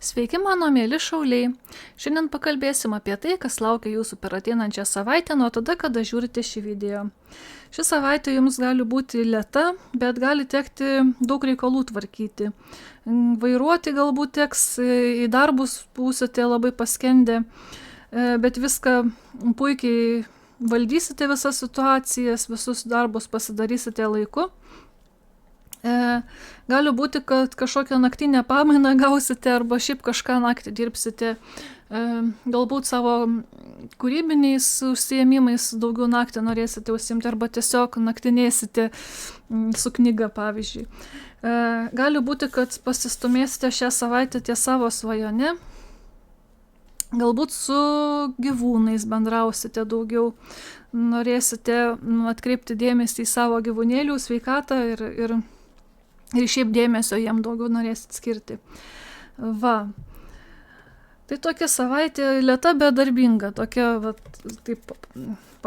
Sveiki, mano mėly šauliai. Šiandien pakalbėsim apie tai, kas laukia jūsų per ateinančią savaitę nuo tada, kada žiūrite šį video. Ši savaitė jums gali būti lėta, bet gali tekti daug reikalų tvarkyti. Vairuoti galbūt teks, į darbus būsite labai paskendę, bet viską puikiai valdysite, visas situacijas, visus darbus pasidarysite laiku. Gali būti, kad kažkokią naktinę pamainą gausite arba šiaip kažką naktį dirbsite. Galbūt savo kūrybiniais užsiėmimais daugiau naktį norėsite užsiimti arba tiesiog naktinėsite su knyga, pavyzdžiui. Gali būti, kad pasistumėsite šią savaitę ties savo svajone. Galbūt su gyvūnais bendrausite daugiau. Norėsite atkreipti dėmesį į savo gyvūnėlių sveikatą ir šiaip dėmesio jiem daugiau norėsit skirti. Va. Tai tokia savaitė lėta, bet darbinga. Tokia, va, taip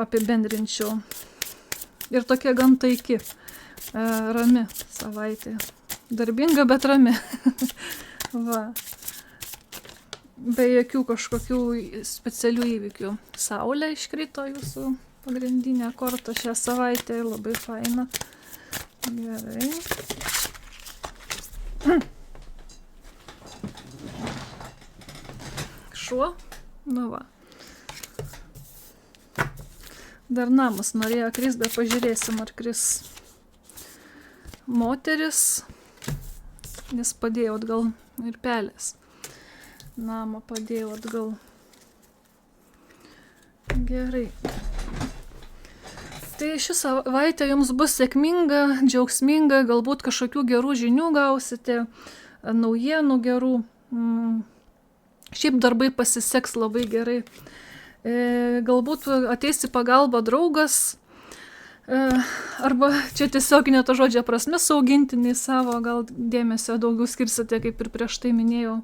apibendrinčiau. Ir tokia gan taiki. Rami savaitė. Darbinga, bet rami. Va. Be jokių kažkokių specialių įvykių. Saulė iškrito jūsų pagrindinė korta šią savaitę. Labai faina. Gerai. Šuo, nu va. Dar namas norėjo krist, bet pažiūrėsim, ar kris moteris, nes padėjau atgal ir pelės. Namą padėjau atgal. Gerai. Tai ši savaitė jums bus sėkminga, džiaugsminga, galbūt kažkokių gerų žinių gausite, naujienų gerų. Šiaip darbai pasiseks labai gerai. Galbūt ateis į pagalbą draugas, arba čia tiesiog ne to žodžio prasme augintiniai savo, gal dėmesio daugiau skirsite, kaip ir prieš tai minėjau.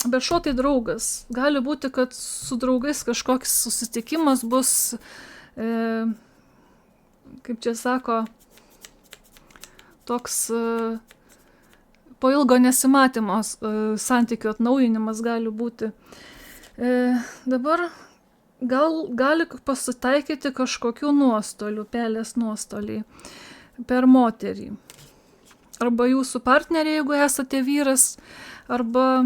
Bet šuo tai draugas. Gali būti, kad su draugais kažkoks susitikimas bus, kaip čia sako, toks po ilgo nesimatymo santykių atnaujinimas gali būti. Dabar gali pasitaikyti kažkokių nuostolių, pelės nuostoliai per moterį. Arba jūsų partnerė, jeigu esate vyras, arba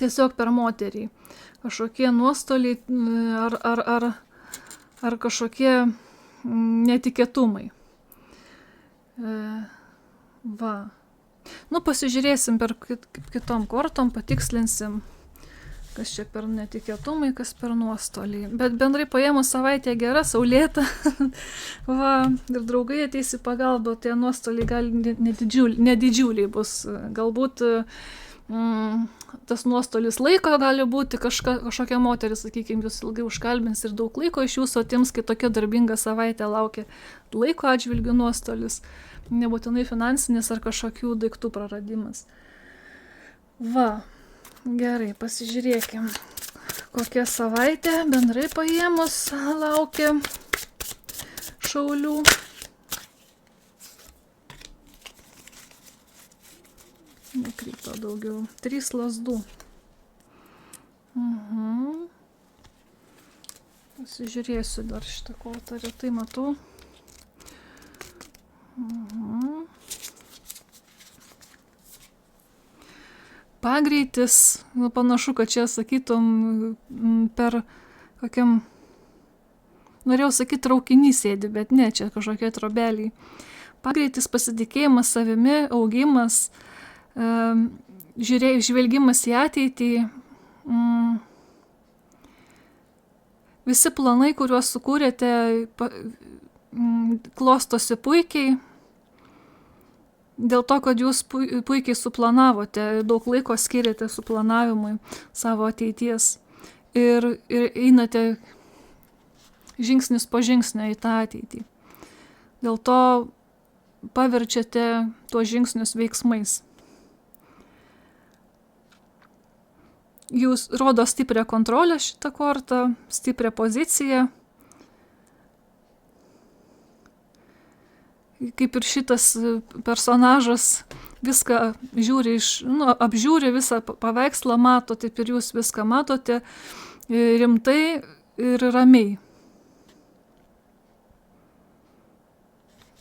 tiesiog per moterį. Kažkokie nuostoliai ar kažkokie netikėtumai. Va. Nu, pasižiūrėsim per kitom kortom, patikslinsim, kas čia per netikėtumai, kas per nuostoliai. Bet bendrai paėmus savaitė gera, saulėta. Va, ir draugai ateis į pagalbą, tie nuostoliai gali nedidžiuliai bus. Galbūt tas nuostolis laiko gali būti, kažkokia moteris, sakykime, jūs ilgai užkalbins ir daug laiko iš jūsų atims, kai tokia darbinga savaitė laukia laiko atžvilgių nuostolis, nebūtinai finansinis ar kažkokių daiktų praradimas. Va, gerai, pasižiūrėkim, kokia savaitė bendrai paėmus laukia šaulių. Nekrito daugiau. 3 lazdų. Pasižiūrėsiu dar šitą kortą, retai matau. Pagreitis, nu, panašu, kad čia sakytum per kokiam, norėjau sakyti traukinys sėdi, bet ne, čia kažkokie trobeliai. Pagreitis, pasitikėjimas savimi, augimas, žvelgimas į ateitį, visi planai, kuriuos sukūrėte, klostosi puikiai, dėl to, kad jūs puikiai suplanavote, daug laiko skiriate suplanavimui savo ateities ir einate žingsnis po žingsnio į tą ateitį. Dėl to paverčiate tuos žingsnius veiksmais. Jūs rodo stiprią kontrolę šitą kortą, stiprią poziciją. kaip ir šitas personažas viską žiūri apžiūri visą paveikslą, mato, taip ir jūs viską matote rimtai ir ramiai.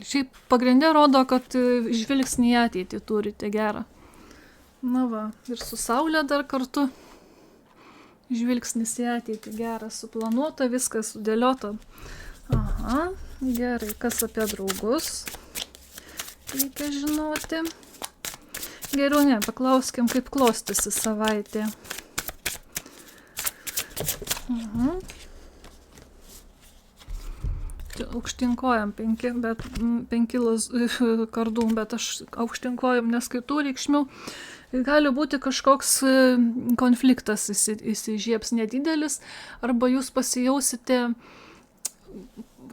Šiaip pagrindė rodo, kad žvilgsnį į ateitį turite gerą. Na va, ir su Saulė dar kartu. Žvilgsnis į ateitį geras, suplanuota, viskas sudėliota. Aha, gerai, kas apie draugus reikia žinoti. Geriau ne, paklauskim, kaip klostysi savaitė. Aukštinkojam 5 kardų, bet aš aukštinkojam neskaitau reikšmių. Gali būti kažkoks konfliktas įsižiebs nedidelis, arba jūs pasijausite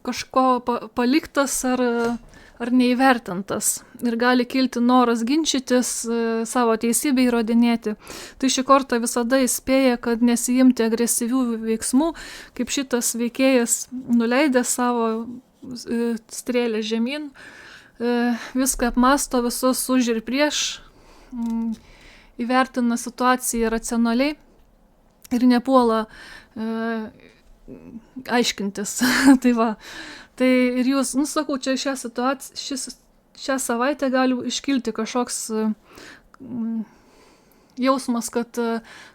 kažko paliktas ar neįvertintas. Ir gali kilti noras ginčytis, savo teisybę įrodinėti. Tai šį kartą visada įspėja, kad nesijimti agresyvių veiksmų, kaip šitas veikėjas nuleidė savo strėlę žemyn, viską apmasto, visus už ir prieš, įvertina situaciją racionaliai ir nepuola aiškintis. Tai va. Tai ir jūs, sakau, čia šią savaitę gali iškilti kažkoks jausmas, kad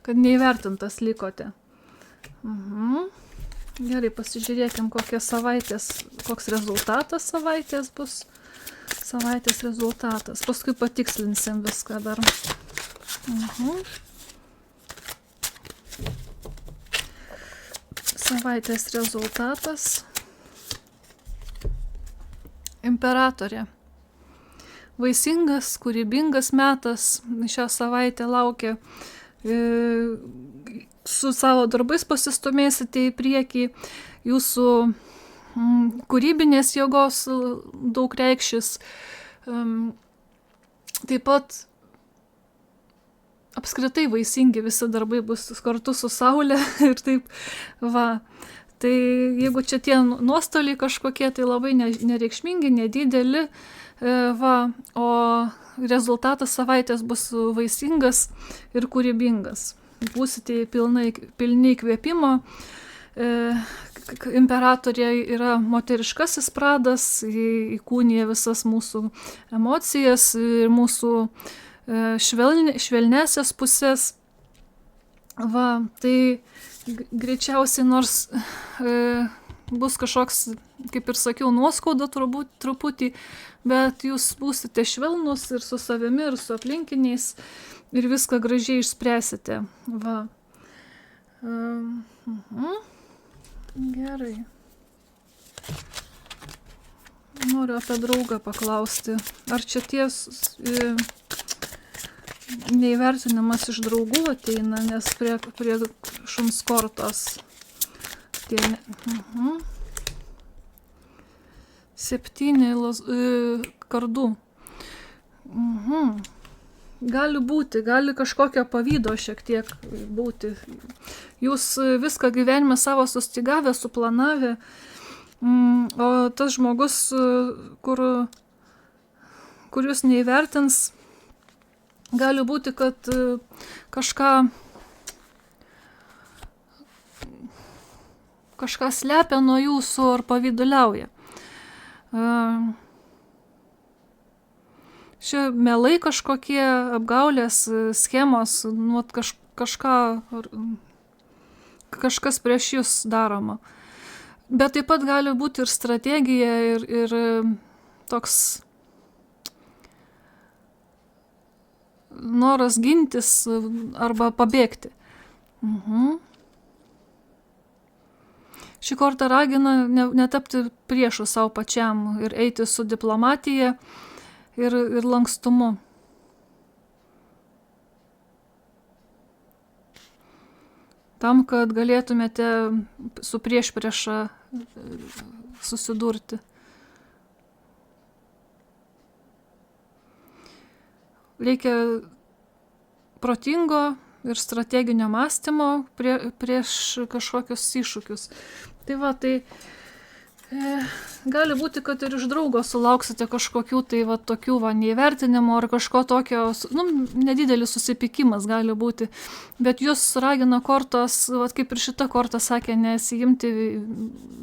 neįvertintas likote. Gerai, pasižiūrėkim, koks rezultatas savaitės bus. Savaitės rezultatas. Paskui patikslinsim viską dar. Savaitės rezultatas. Imperatorė. Vaisingas, kūrybingas metas šią savaitę laukia. Su savo darbais pasistumėsite į priekį. Jūsų kūrybinės jėgos daug reikšis. Taip pat apskritai vaisingi visi darbai bus kartu su Saule ir taip va. Tai jeigu čia tie nuostoliai kažkokie, tai labai nereikšmingi, nedideli, va, o rezultatas savaitės bus vaisingas ir kūrybingas. Būsite pilni įkvėpimo. Imperatorė yra moteriškasis pradas, įkūnija visas mūsų emocijas ir mūsų švelnesias pusės. Va, tai greičiausiai nors bus kažkoks, kaip ir sakiau, nuoskauda truputį, bet jūs būsite švelnus ir su savimi, ir su aplinkiniais ir viską gražiai išspręsite. Va. Gerai. Noriu apie draugą paklausti. Ar čia neįvertinimas iš draugų ateina, nes prie šuns kortos. 7 kardų. Gali būti, gali kažkokio pavydo šiek tiek būti. Jūs viską gyvenime savo sustigavę, suplanavę, o tas žmogus, kur jūs neįvertins, gali būti, kad kažką slepia nuo jūsų ar pavyduliauja. Čia melai kažkokie, apgaulės, schemos, kažkas prieš jūs daroma. Bet taip pat gali būti ir strategija, ir toks noras gintis arba pabėgti. Šį kartą ragina netapti priešų savo pačiam ir eiti su diplomatija ir lankstumu. Tam, kad galėtumėte su priešprieša susidurti. Reikia protingo ir strateginio mąstymo prieš kažkokius iššūkius. Tai va, tai Gali būti, kad ir iš draugo sulauksite kažkokių tai va tokių va neįvertinimo ar kažko tokio, nedidelis susipykimas gali būti, bet jūs ragina kortos, va kaip ir šita korta sakė, nesijimti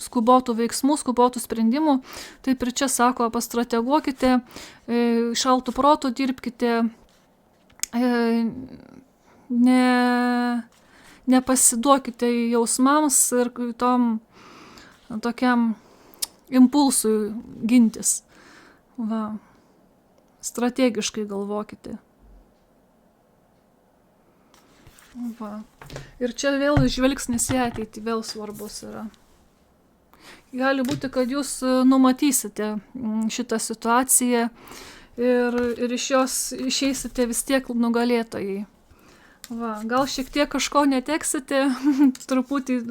skubotų veiksmų, skubotų sprendimų, taip ir čia sako, pastrateguokite, šaltų protų dirbkite, nepasiduokite jausmams ir tom tokiam impulsui gintis. Va. Strategiškai galvokite. Va. Ir čia vėl žvilgsnis į ateitį vėl svarbus yra. Gali būti, kad jūs numatysite šitą situaciją ir iš jos išeisite vis tiek nugalėtojai. Va. Gal šiek tiek kažko neteksite, truputį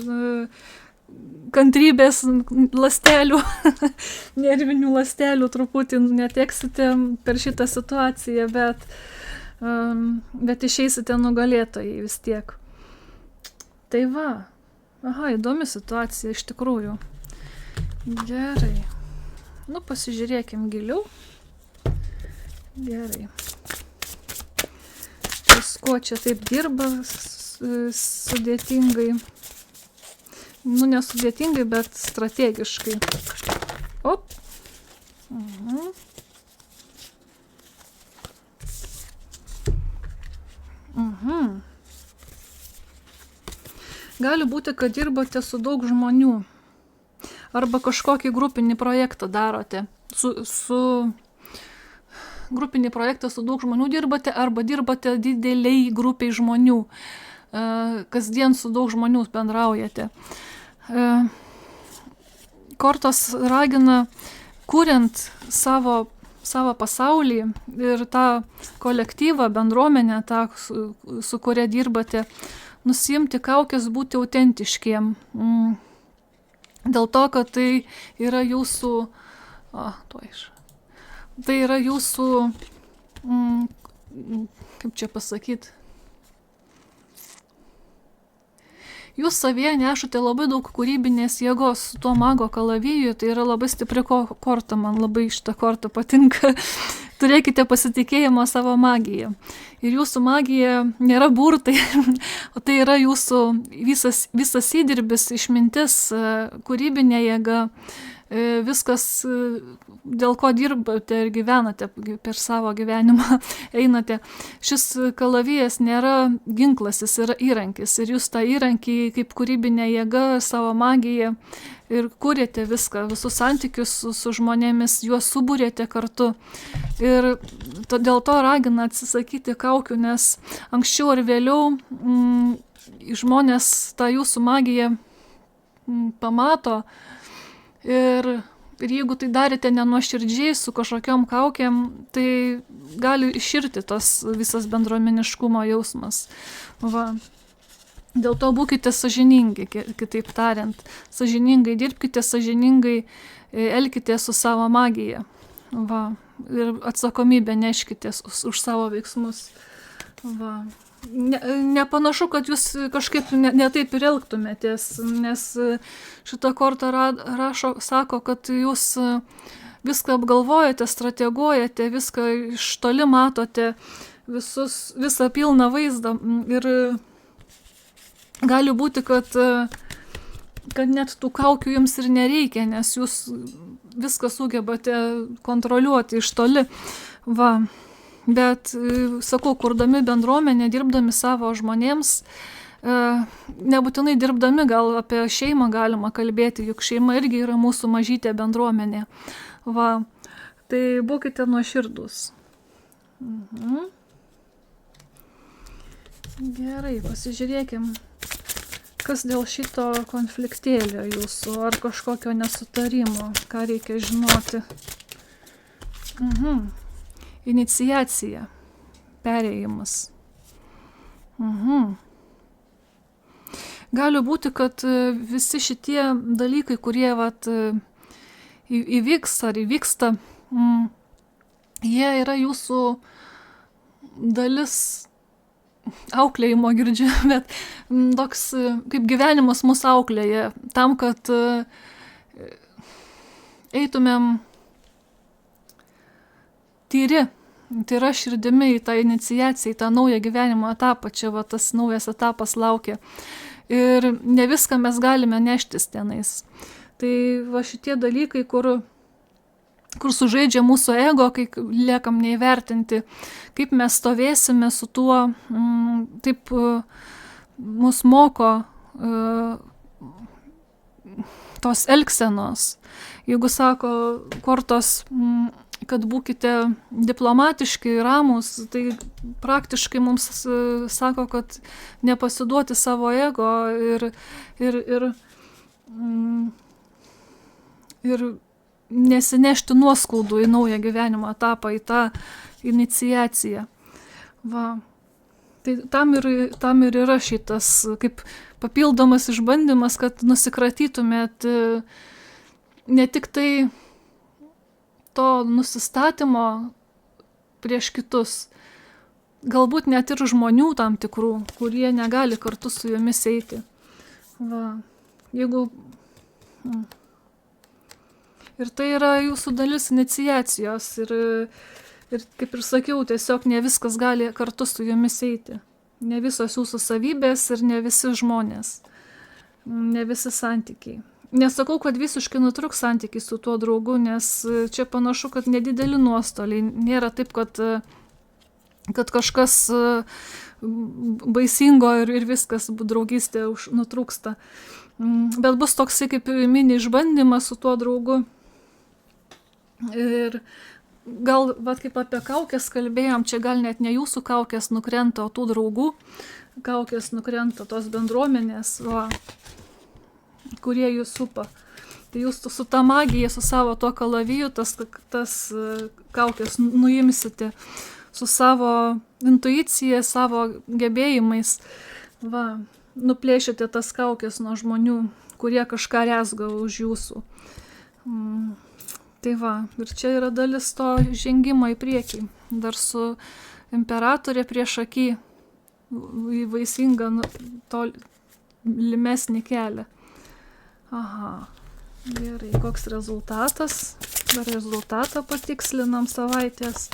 kantrybės ląstelių, nervinių ląstelių truputį neteksite per šitą situaciją, bet išeisite nugalėtojai vis tiek. Tai va. Aha, įdomi situacija iš tikrųjų. Gerai. Pasižiūrėkim giliau. Gerai. Kuo čia taip dirba sudėtingai. Nesudėtingai, bet strategiškai. Op. Gali būti, kad dirbate su daug žmonių. Arba kažkokį grupinį projektą darote. Grupinį projektą su daug žmonių dirbate, arba dirbate dideliai grupiai žmonių. Kasdien su daug žmonių bendraujate. Kortos ragina, kuriant savo pasaulį ir tą kolektyvą, bendruomenę, tą, su kuria dirbate, nusiimti kaukes, būti autentiškiem. Dėl to, kad tai yra jūsų, tai yra jūsų, kaip čia pasakyti, jūs savyje nešate labai daug kūrybinės jėgos su tuo mago kalaviju, tai yra labai stipri korta, man labai šitą kortą patinka. Turėkite pasitikėjimą savo magiją. Ir jūsų magija nėra burtai, o tai yra jūsų visas įdirbis, išmintis, kūrybinė jėga, viskas, dėl ko dirbate ir gyvenate per savo gyvenimą, einate. Šis kalavijas nėra ginklas, jis yra įrankis. Ir jūs tą įrankį kaip kūrybinė jėga, savo magiją ir kūrėte viską, visus santykius su žmonėmis, juos subūrėte kartu. Ir dėl to ragina atsisakyti kaukių, nes anksčiau ar vėliau žmonės tą jūsų magiją pamato. Ir jeigu tai darėte nenuoširdžiai su kažkokiom kaukėm, tai gali iširti tas visas bendruomeniškumo jausmas. Va. Dėl to būkite sąžiningi, kitaip tariant. Sąžiningai dirbkite, sąžiningai elkite su savo magija. Va. Ir atsakomybę neškite už savo veiksmus. Va. Nepanašu, kad jūs kažkaip ne taip ir elgtumėtės, nes šita korta sako, kad jūs viską apgalvojate, strateguojate, viską iš toli matote, visą pilną vaizdą. Ir gali būti, kad net tų kaukių jums ir nereikia, nes jūs viską sugebate kontroliuoti iš toli. Va. Bet, sakau, kurdami bendruomenę, dirbdami savo žmonėms, nebūtinai dirbdami, gal apie šeimą galima kalbėti, juk šeima irgi yra mūsų mažytė bendruomenė. Va, tai būkite nuoširdūs. Gerai, pasižiūrėkim, kas dėl šito konfliktėlio jūsų, ar kažkokio nesutarimo, ką reikia žinoti. Iniciacija, perėjimas. Gali būti, kad visi šitie dalykai, kurie įvyks ar įvyksta, jie yra jūsų dalis auklėjimo, girdžiu, bet toks, kaip gyvenimas mus auklėja, tam, kad eitumėm tyra širdimi į tą iniciaciją, į tą naują gyvenimo etapą. Čia va tas naujas etapas laukia. Ir ne viską mes galime neštis tenais. Tai va šitie dalykai, kur sužaidžia mūsų ego, kai liekam neįvertinti, kaip mes stovėsime su tuo, taip mus moko tos elgsenos. Jeigu sako kortos, kad būkite diplomatiški, ramūs, tai praktiškai mums sako, kad nepasiduoti savo ego ir nesinešti nuoskaudų į naują gyvenimo etapą, į tą iniciaciją. Va. Tai tam ir yra šitas kaip papildomas išbandymas, kad nusikratytumėt ne tik tai to nusistatymo prieš kitus, galbūt net ir žmonių tam tikrų, kurie negali kartu su jumis eiti. Va. Jeigu... Ir tai yra jūsų dalis iniciacijos ir kaip ir sakiau, tiesiog ne viskas gali kartu su jumis eiti. Ne visos jūsų savybės ir ne visi žmonės, ne visi santykiai. Nesakau, kad visiškai nutruks santykiai su tuo draugu, nes čia panašu, kad nedideli nuostoliai. Nėra taip, kad kažkas baisingo ir viskas draugystė nutrūksta. Bet bus toksai kaip mini išbandymas su tuo draugu. Ir gal, kaip apie kaukės kalbėjom, čia gal net ne jūsų kaukės nukrenta, o tų draugų kaukės nukrenta, tos bendruomenės, kurie jūs supa. Tai jūs su ta magija, su savo tuo kalaviju, tas kaukės nuimsite su savo intuicija, savo gebėjimais. Va, nuplėšite tas kaukės nuo žmonių, kurie kažką rezga už jūsų. Tai va, ir čia yra dalis to žengimo į priekį. Dar su imperatorė prieš akį į vaisingą tolimesnį kelią. Aha, gerai, koks rezultatas? Dar rezultatą patikslinam savaitės.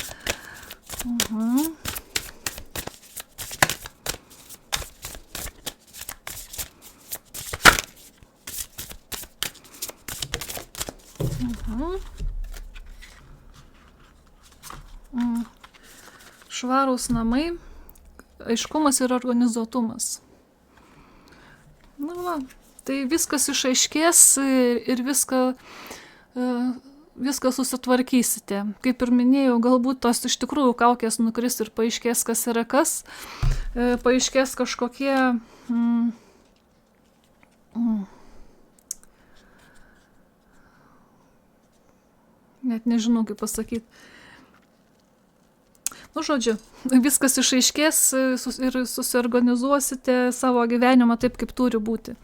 Švarūs namai, aiškumas ir organizuotumas. Na va, tai viskas išaiškės ir viską susitvarkysite. Kaip ir minėjau, galbūt tos iš tikrųjų kaukės nukris ir paaiškės, kas yra kas. Paaiškės kažkokie net nežinau, kaip pasakyti. Nu, žodžiu, viskas išaiškės ir susiorganizuosite savo gyvenimą taip, kaip turi būti.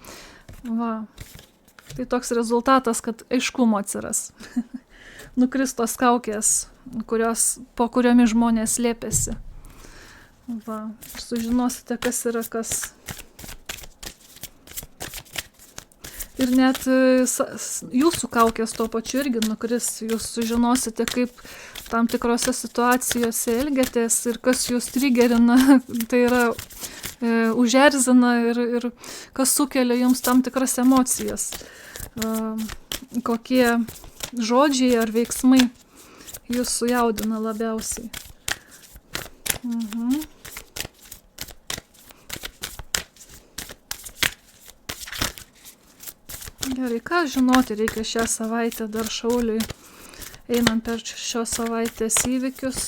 Va. Tai toks rezultatas, kad aiškumo atsiras. Nukris tos kaukės, po kuriomis žmonės slėpėsi. Va. Ir sužinosite, kas yra kas. Ir net jūsų kaukės tuo pačiu irgi nukris. Jūs sužinosite, kaip tam tikrose situacijose elgiatės ir kas jūs trigerina, tai yra užerzina ir kas sukelia jums tam tikras emocijas. Kokie žodžiai ar veiksmai jūs sujaudina labiausiai. Gerai, ką žinoti reikia šią savaitę dar Šauliui, einant per šios savaitės įvykius.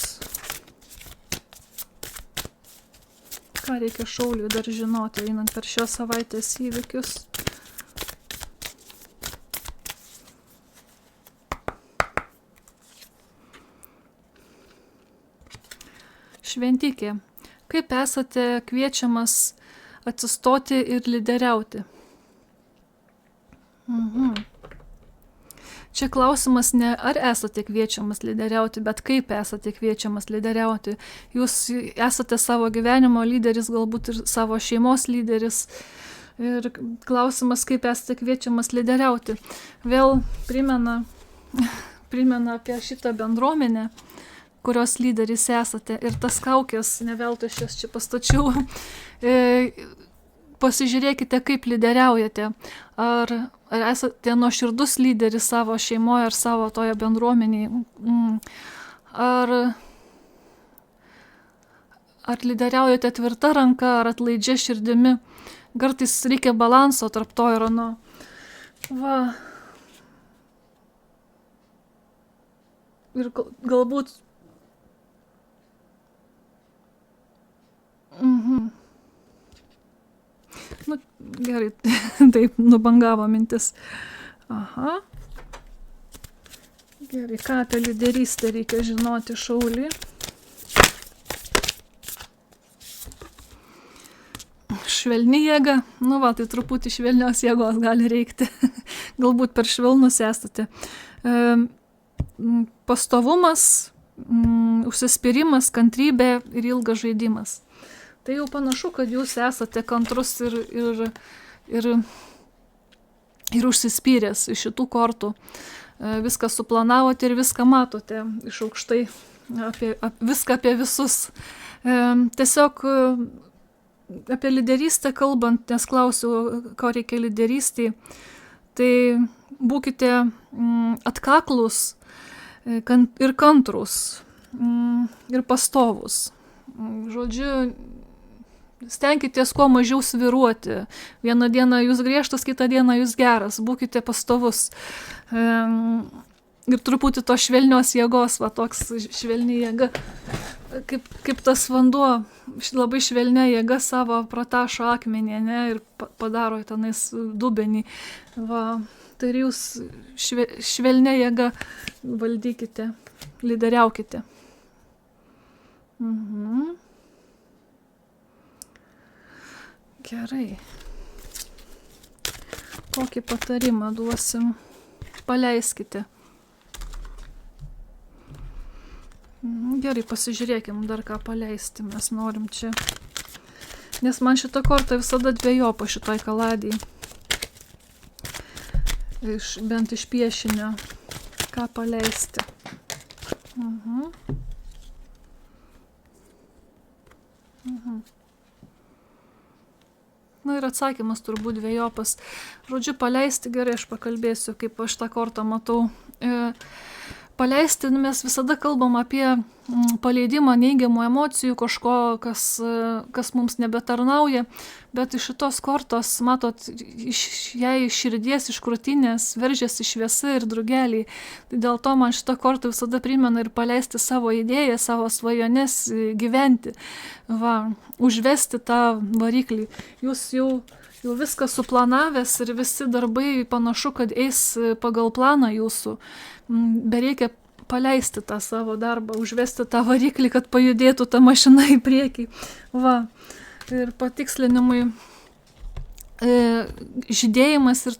Ką reikia Šauliui dar žinoti, einant per šios savaitės įvykius. Šventikė, kaip esate kviečiamas atsistoti ir lyderiauti? Čia klausimas ne ar esate kviečiamas lyderiauti, bet kaip esate kviečiamas lyderiauti. Jūs esate savo gyvenimo lyderis, galbūt ir savo šeimos lyderis. Ir klausimas, kaip esate kviečiamas lyderiauti. Vėl primena primena apie šitą bendruomenę, kurios lyderis esate. Ir tas kaukės, ne veltui aš jas čia pastačiau, pasižiūrėkite, kaip lyderiaujate. Ar esate nuoširdus lyderis savo šeimoje ar savo toje bendruomenėje? Ar lyderiaujate tvirta ranka, ar atlaidžia širdimi? Kartais reikia balanso tarp to ir ano. Va. Ir galbūt Nu, gerai, taip, nubangavo mintis. Aha. Gerai, ką apie lyderystę reikia žinoti, Šaulį? Švelni jėga. Nu va, tai truputį švelnios jėgos gali reikti. Galbūt per švelnus esate. Pastovumas, užsispyrimas, kantrybė ir ilgas žaidimas. Tai jau panašu, kad jūs esate kantrus ir užsispyręs iš šitų kortų. Viską suplanavote ir viską matote iš aukštai, viską apie visus. Tiesiog apie lyderystę kalbant, nes klausiu, ko reikia lyderystėje, tai būkite atkaklus ir kantrus ir pastovus. Žodžiu, stenkitės kuo mažiau svyruoti. Vieną dieną jūs griežtas, kitą dieną jūs geras. Būkite pastovus. Ir truputį to švelnios jėgos, va toks švelni jėga. Kaip tas vanduo, labai švelnia jėga savo pratašo akmenį, ne, ir padaro tenais dubenį. Va, tai ir jūs švelnia jėga valdykite, lyderiaukite. Gerai. Kokį patarimą duosim? Paleiskite. Gerai, pasižiūrėkim dar ką paleisti, mes norim čia. Nes man šitą kortą visada dvejopa šitoj kaladijai. Bent iš piešinio. Ką paleisti. Na ir atsakymas turbūt dvejopas. Žodžiu, paleisti, gerai, aš pakalbėsiu, kaip aš tą kortą matau. Paleisti, mes visada kalbam apie paleidimą neigiamų emocijų, kažko, kas mums nebetarnauja, bet iš šitos kortos, matot, jai širdies, iš krūtinės veržiasi šviesa ir drugeliai. Tai dėl to man šita korta visada primena ir paleisti savo idėją, savo svajones gyventi, va, užvesti tą variklį. Jūs jau viską suplanavęs ir visi darbai panašu, kad eis pagal planą jūsų. Bereikia paleisti tą savo darbą, užvesti tą variklį, kad pajudėtų ta mašina į priekį. Va. Ir patikslinimui žydėjimas ir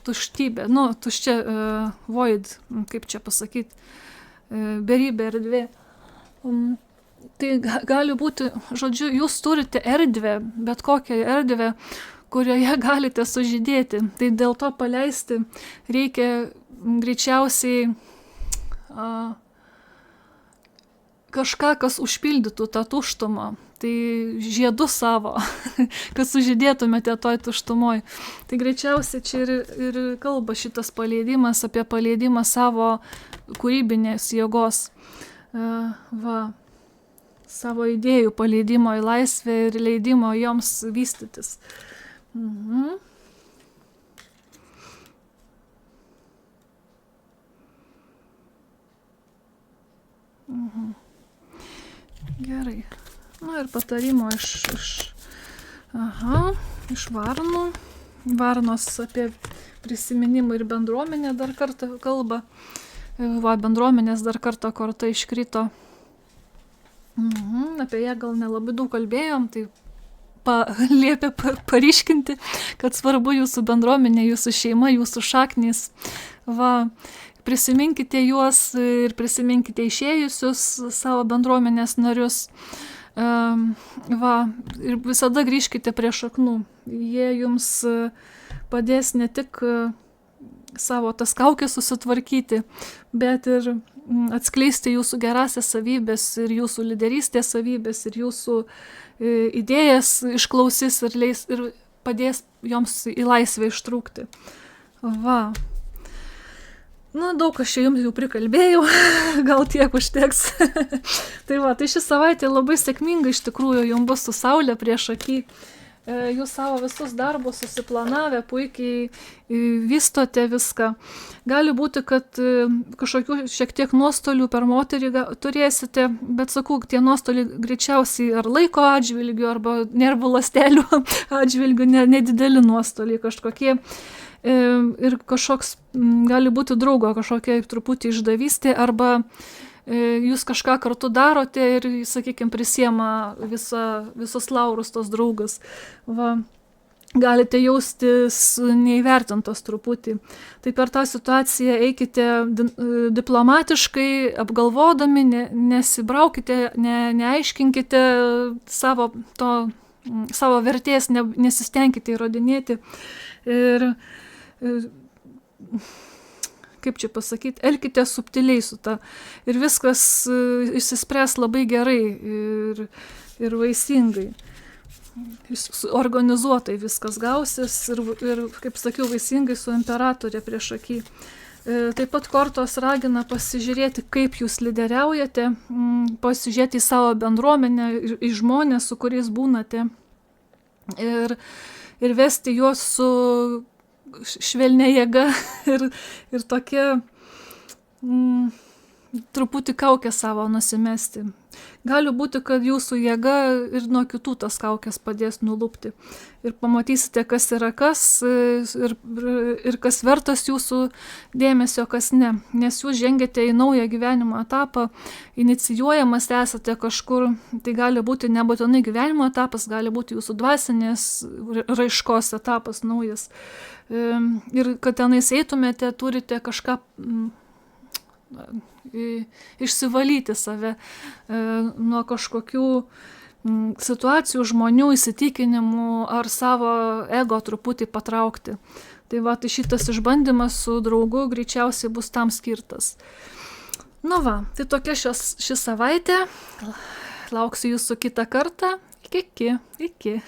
tuštybė. Nu, tuščia void, kaip čia pasakyti, beribė erdvė. Tai gali būti, žodžiu, jūs turite erdvę, bet kokią erdvę, kurioje galite sužydėti. Tai dėl to paleisti reikia greičiausiai kažką, kas užpildytų tą tuštumą. Tai žiedu savo, kad sužydėtumėte toj tuštumoj. Tai greičiausiai čia ir kalba šitas paleidimas apie paleidimą savo kūrybinės jėgos. Va, savo idėjų paleidimo į laisvę ir leidimo joms vystytis. Gerai. Na ir patarimo iš varnų. Varnos apie prisiminimą ir bendruomenę dar kartą kalba. Va, bendruomenės dar kartą korta iškrito. Apie ją gal nelabai daug kalbėjom, tai liepia paryškinti, kad svarbu jūsų bendruomenė, jūsų šeima, jūsų šaknys. Va, prisiminkite juos ir prisiminkite išėjusius savo bendruomenės narius. Va, ir visada grįžkite prie šaknų. Jie jums padės ne tik savo tas kaukės susitvarkyti, bet ir atskleisti jūsų gerasias savybės ir jūsų lyderystės savybės ir jūsų idėjas išklausys ir leis ir padės joms į laisvę ištrūkti. Va. Nu, daug aš čia jums jau prikalbėjau, gal tiek užteks. Tai va, tai ši savaitė labai sėkminga iš tikrųjų jums bus su Saulė prieš akį. Jūs savo visus darbus susiplanavę, puikiai vystote viską. Gali būti, kad kažkokių šiek tiek nuostolių per moterį turėsite, bet sakau, tie nuostoliai greičiausiai ar laiko atžvilgių, arba nervų ląstelių atžvilgių, nedideli nuostoliai kažkokie. Ir kažkoks gali būti draugo kažkokia truputį išdavystė, arba jūs kažką kartu darote ir, sakykime, prisiema visus laurus tos draugas. Va, galite jaustis neįvertintos truputį. Tai per tą situaciją eikite diplomatiškai, apgalvodami, nesibraukite, neaiškinkite savo vertės, nesistengkite įrodinėti. Ir kaip čia pasakyti, elkite subtiliai su ta. Ir viskas išsispręs labai gerai ir vaisingai. Organizuotai viskas gausis ir kaip sakiau, vaisingai su imperatorė prieš akį. Taip pat kortos ragina pasižiūrėti, kaip jūs lyderiaujate, pasižiūrėti į savo bendruomenę, į žmonės, su kuriais būnate. Ir vesti juos su švelnia jėga ir tokia truputį kaukę savo nusimesti. Gali būti, kad jūsų jėga ir nuo kitų tas kaukės padės nulupti. Ir pamatysite, kas yra kas ir kas vertas jūsų dėmesio, kas ne. Nes jūs žengėte į naują gyvenimo etapą, inicijuojamas esate kažkur, tai gali būti nebūtinai gyvenimo etapas, gali būti jūsų dvasinės raiškos etapas naujas. Ir kad tenais eitumėte, turite kažką išsivalyti save nuo kažkokių situacijų, žmonių, įsitikinimų ar savo ego truputį patraukti. Tai va, tai šitas išbandymas su draugu greičiausiai bus tam skirtas. Nu va, tai tokia ši savaitė. Lauksiu jūsų kitą kartą. Iki.